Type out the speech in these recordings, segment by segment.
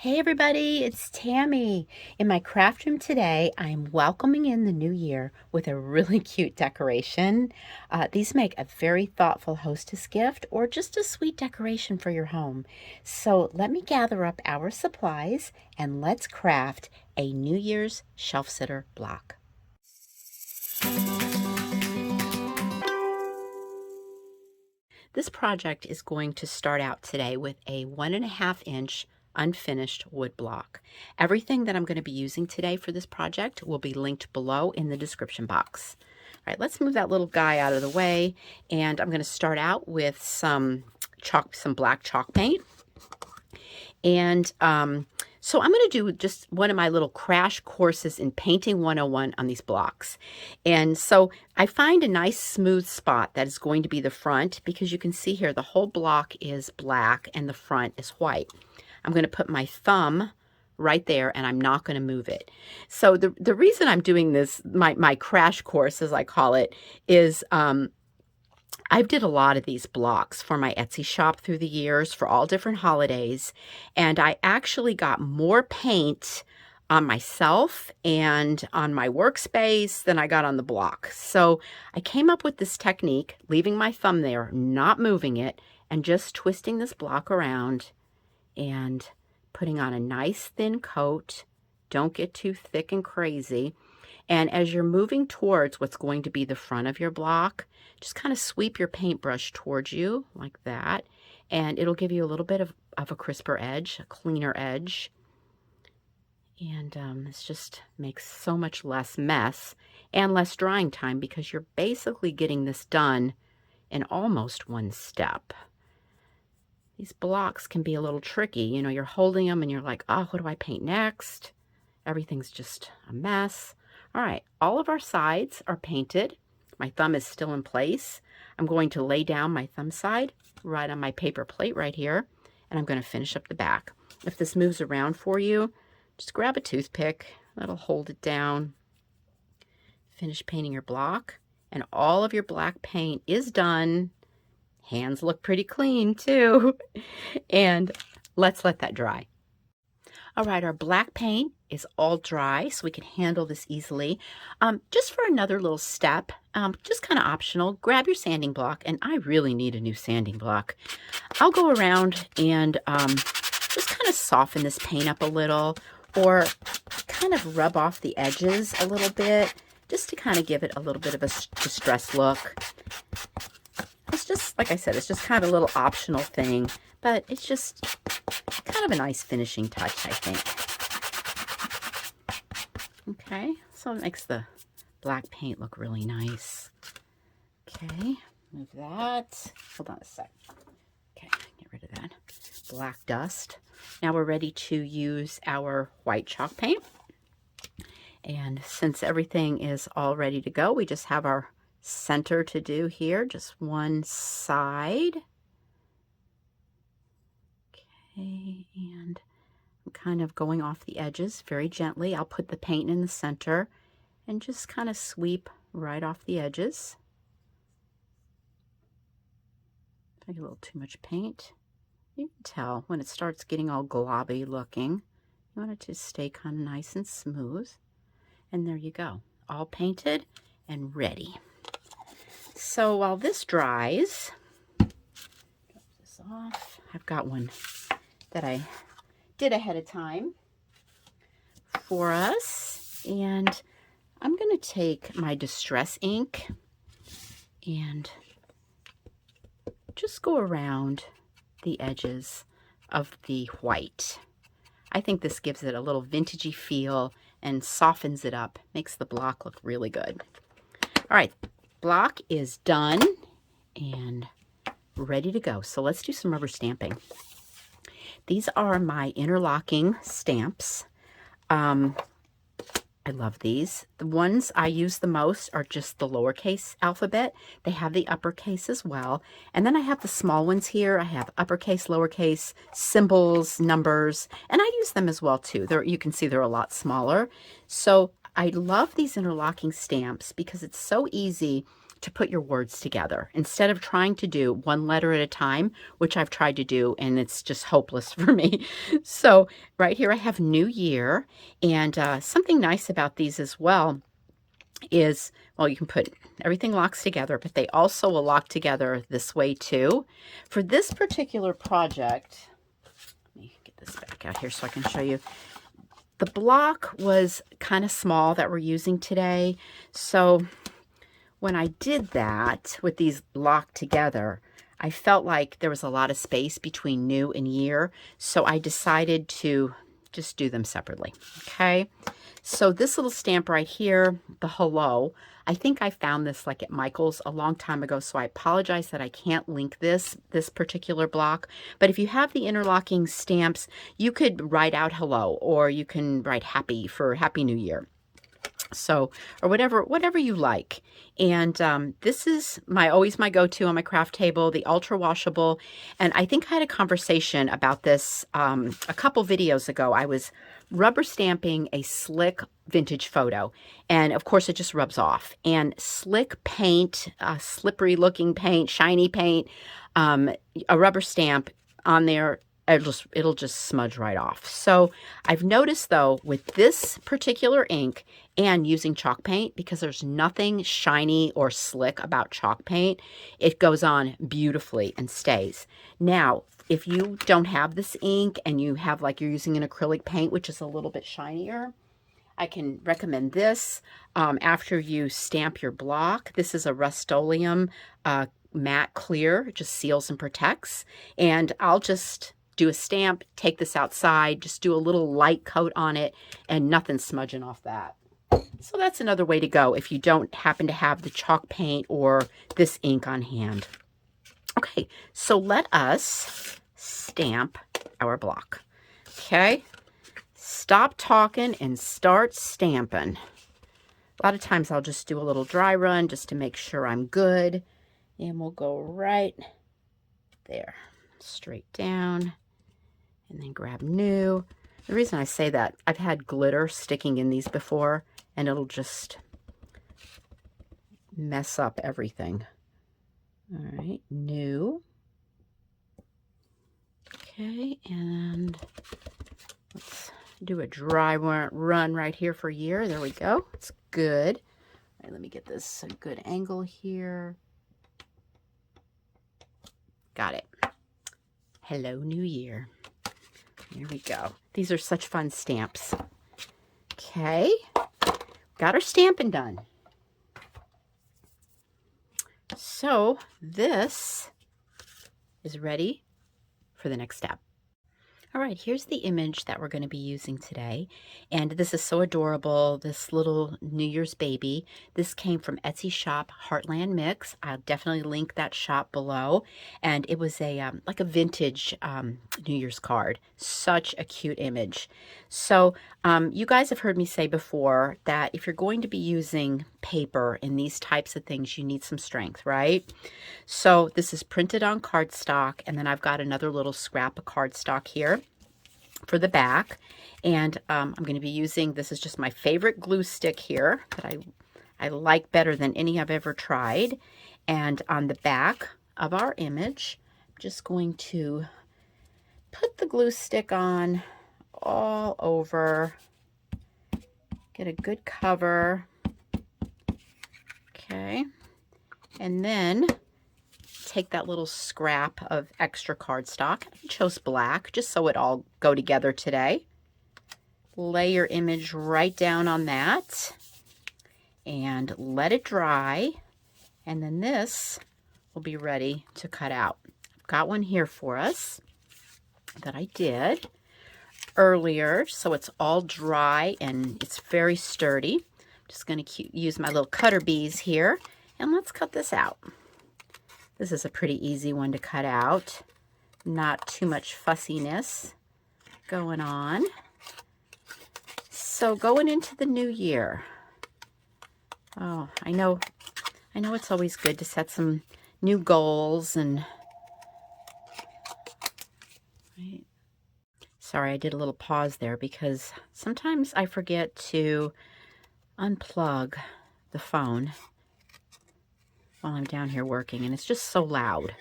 Hey everybody, it's Tammy. In my craft room today, I'm welcoming in the new year with a really cute decoration. These make a very thoughtful hostess gift or just a sweet decoration for your home. So let me gather up our supplies and let's craft a New Year's shelf sitter block. This project is going to start out today with a 1.5 inch unfinished wood block. Everything that I'm going to be using today for this project will be linked below in the description box. All right, let's move that little guy out of the way, and I'm going to start out with some black chalk paint. And so I'm going to do just one of my little crash courses in painting 101 on these blocks. And so I find a nice smooth spot that is going to be the front, because you can see here the whole block is black and the front is white. I'm going to put my thumb right there and I'm not going to move it. So the reason I'm doing this, my crash course as I call it, is I did a lot of these blocks for my Etsy shop through the years for all different holidays, and I actually got more paint on myself and on my workspace than I got on the block. So I came up with this technique, leaving my thumb there, not moving it, and just twisting this block around and putting on a nice thin coat. Don't get too thick and crazy. And as you're moving towards what's going to be the front of your block, just kind of sweep your paintbrush towards you like that, and it'll give you a little bit of a crisper edge, a cleaner edge. And this just makes so much less mess and less drying time, because you're basically getting this done in almost one step. These blocks can be a little tricky. You know, you're holding them and you're like, oh, what do I paint next? Everything's just a mess. All right, all of our sides are painted. My thumb is still in place. I'm going to lay down my thumb side right on my paper plate right here, and I'm going to finish up the back. If this moves around for you, just grab a toothpick. That'll hold it down. Finish painting your block, and all of your black paint is done. Hands look pretty clean too. And let's let that dry. All right, our black paint is all dry, so we can handle this easily. Just for another little step, just kind of optional, grab your sanding block, and I really need a new sanding block. I'll go around and just kind of soften this paint up a little, or kind of rub off the edges a little bit, just to kind of give it a little bit of a distressed look. It's just, like I said, it's just kind of a little optional thing, but it's just kind of a nice finishing touch, I think. Okay, so it makes the black paint look really nice. Okay, move that. Hold on a sec. Okay, get rid of that black dust. Now we're ready to use our white chalk paint. And since everything is all ready to go, we just have our center to do here, just one side. Okay, and I'm kind of going off the edges very gently. I'll put the paint in the center and just kind of sweep right off the edges. Take a little too much paint. You can tell when it starts getting all globby looking. You want it to stay kind of nice and smooth. And there you go, all painted and ready. So while this dries, drop this off. I've got one that I did ahead of time for us, and I'm going to take my distress ink and just go around the edges of the white. I think this gives it a little vintagey feel and softens it up, makes the block look really good. All right, block is done and ready to go. So let's do some rubber stamping. These are my interlocking stamps. I love these. The ones I use the most are just the lowercase alphabet. They have the uppercase as well. And then I have the small ones here. I have uppercase, lowercase, symbols, numbers, and I use them as well too. You can see they're a lot smaller. So I love these interlocking stamps because it's so easy to put your words together instead of trying to do one letter at a time, which I've tried to do, and it's just hopeless for me. So right here I have New Year, and something nice about these as well is, well, you can put everything locks together, but they also will lock together this way too. For this particular project, let me get this back out here so I can show you. The block was kind of small that we're using today, so when I did that with these locked together, I felt like there was a lot of space between New and Year, so I decided to just do them separately. Okay, so this little stamp right here, the hello, I think I found this like at Michael's a long time ago, so I apologize that I can't link this particular block. But if you have the interlocking stamps, you could write out hello, or you can write happy for Happy New Year. So, or whatever you like. And this is always my go-to on my craft table, the ultra washable. And I think I had a conversation about this a couple videos ago. I was rubber stamping a slick vintage photo, and of course it just rubs off. And slick paint, slippery looking paint, shiny paint, a rubber stamp on there, it'll just smudge right off. So I've noticed though, with this particular ink and using chalk paint, because there's nothing shiny or slick about chalk paint, it goes on beautifully and stays. Now, if you don't have this ink and you have like you're using an acrylic paint, which is a little bit shinier, I can recommend this after you stamp your block. This is a Rust-Oleum matte clear. It just seals and protects. And I'll just do a stamp, take this outside, just do a little light coat on it, and nothing smudging off that. So that's another way to go if you don't happen to have the chalk paint or this ink on hand. Okay, so let us stamp our block. Okay, stop talking and start stamping. A lot of times I'll just do a little dry run just to make sure I'm good. And we'll go right there, straight down. And then grab New. The reason I say that, I've had glitter sticking in these before, and it'll just mess up everything. All right, New. Okay, and let's do a dry run right here for Year. There we go. It's good. All right, let me get this a good angle here. Got it. Hello, New Year. Here we go. These are such fun stamps. Okay, got our stamping done. So this is ready for the next step. All right, here's the image that we're going to be using today. And this is so adorable, this little New Year's baby. This came from Etsy shop Heartland Mix. I'll definitely link that shop below. And it was a like a vintage New Year's card. Such a cute image. So you guys have heard me say before that if you're going to be using paper in these types of things, you need some strength, right? So this is printed on cardstock, and then I've got another little scrap of cardstock here for the back. And I'm going to be using, this is just my favorite glue stick here that I like better than any I've ever tried. And on the back of our image, I'm just going to put the glue stick on all over, get a good cover. Okay, and then take that little scrap of extra cardstock. I chose black just so it all go together today. Lay your image right down on that and let it dry, and then this will be ready to cut out. I've got one here for us that I did earlier, so it's all dry and it's very sturdy. Just going to use my little cutter bees here, and let's cut this out. This is a pretty easy one to cut out. Not too much fussiness going on. So going into the new year. Oh, I know it's always good to set some new goals and right. Sorry, I did a little pause there because sometimes I forget to unplug the phone. while I'm down here working, and it's just so loud.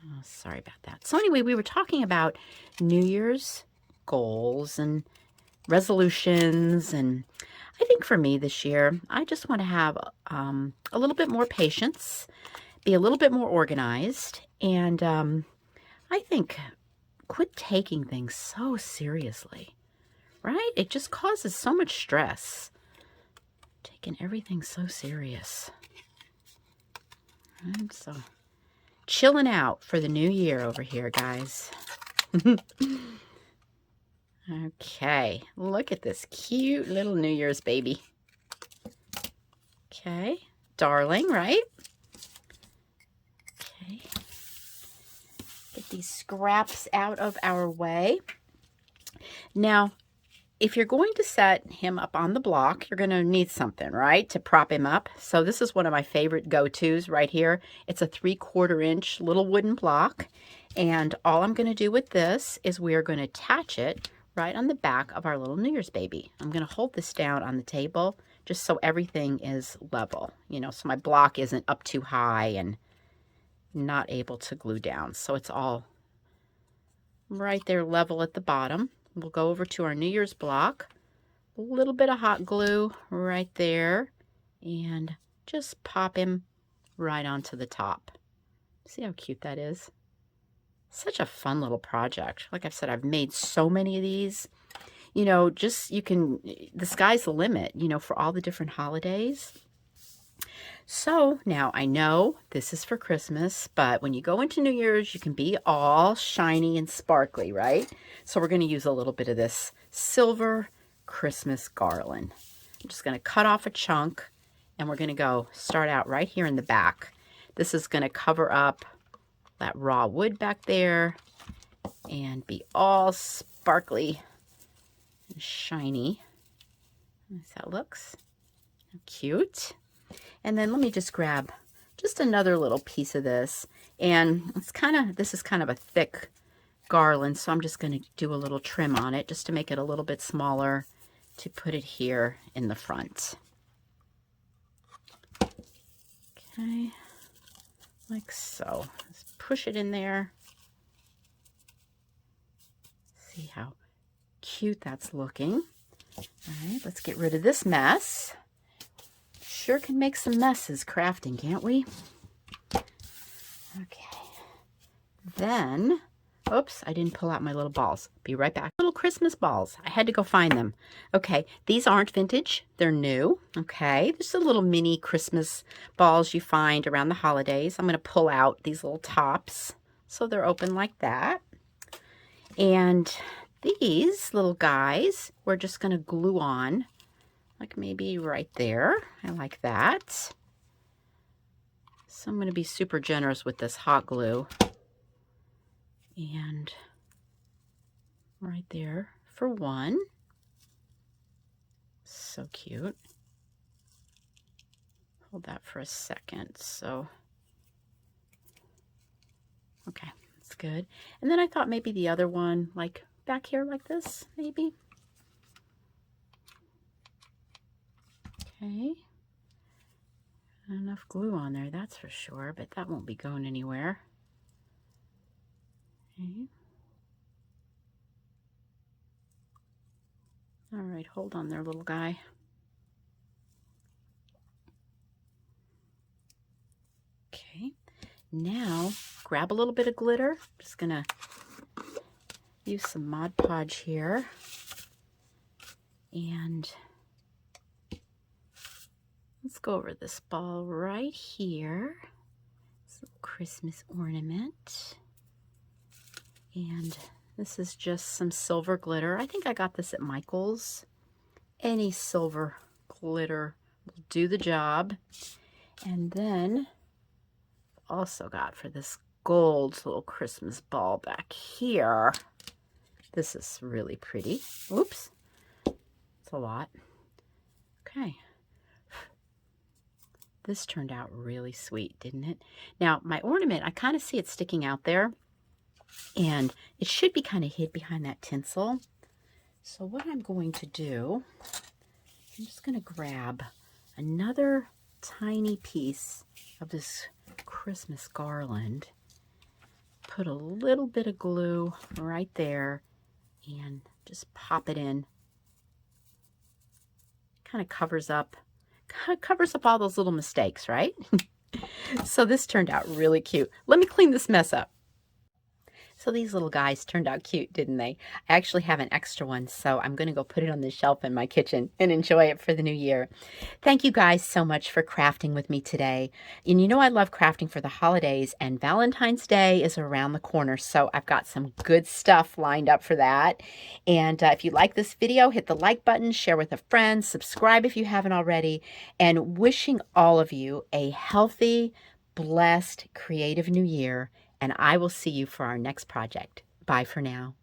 Oh, sorry about that. So anyway, we were talking about New Year's goals and resolutions, and I think for me this year, I just want to have a little bit more patience, be a little bit more organized, and I think quit taking things so seriously, right? It just causes so much stress, taking everything so serious. I'm so chilling out for the new year over here, guys. Okay, look at this cute little New Year's baby. Okay, darling, right? Okay, get these scraps out of our way. Now, if you're going to set him up on the block, you're going to need something, right, to prop him up. So this is one of my favorite go-tos right here. It's a 3/4 inch little wooden block. And all I'm going to do with this is we are going to attach it right on the back of our little New Year's baby. I'm going to hold this down on the table just so everything is level, you know, so my block isn't up too high and not able to glue down. So it's all right there level at the bottom. We'll go over to our New Year's block, a little bit of hot glue right there, and just pop him right onto the top. See how cute that is? Such a fun little project. Like I've said, I've made so many of these. You know, just the sky's the limit, you know, for all the different holidays. So now I know this is for Christmas, but when you go into New Year's, you can be all shiny and sparkly, right? So we're going to use a little bit of this silver Christmas garland. I'm just going to cut off a chunk, and we're going to start out right here in the back. This is going to cover up that raw wood back there and be all sparkly and shiny. Nice how that looks. Cute. And then let me just grab just another little piece of this. And this is kind of a thick garland, so I'm just going to do a little trim on it just to make it a little bit smaller to put it here in the front. Okay, like so. Let's push it in there. See how cute that's looking. All right, let's get rid of this mess. Sure can make some messes crafting, can't we? Okay. Then, oops, I didn't pull out my little balls. Be right back. Little Christmas balls. I had to go find them. Okay, these aren't vintage. They're new. Okay, there's the little mini Christmas balls you find around the holidays. I'm going to pull out these little tops so they're open like that. And these little guys, we're just going to glue on. Like maybe right there. I like that. So I'm going to be super generous with this hot glue. And right there for one. So cute. Hold that for a second. So, okay, that's good. And then I thought maybe the other one, like back here like this, maybe. Okay, enough glue on there, that's for sure, but that won't be going anywhere. Okay. All right, hold on there, little guy. Okay, now grab a little bit of glitter. I'm just gonna use some Mod Podge here. And let's go over this ball right here. This little Christmas ornament. And this is just some silver glitter. I think I got this at Michael's. Any silver glitter will do the job. And then also got for this gold little Christmas ball back here. This is really pretty. Oops. It's a lot. Okay. This turned out really sweet, didn't it? Now, my ornament, I kind of see it sticking out there. And it should be kind of hid behind that tinsel. So what I'm going to do, I'm just going to grab another tiny piece of this Christmas garland. Put a little bit of glue right there and just pop it in. Kind of covers up all those little mistakes, right? So this turned out really cute. Let me clean this mess up. So these little guys turned out cute, didn't they? I actually have an extra one, so I'm going to go put it on the shelf in my kitchen and enjoy it for the new year. Thank you guys so much for crafting with me today. And you know I love crafting for the holidays, and Valentine's Day is around the corner, so I've got some good stuff lined up for that. And if you like this video, hit the like button, share with a friend, subscribe if you haven't already, and wishing all of you a healthy, blessed, creative new year. And I will see you for our next project. Bye for now.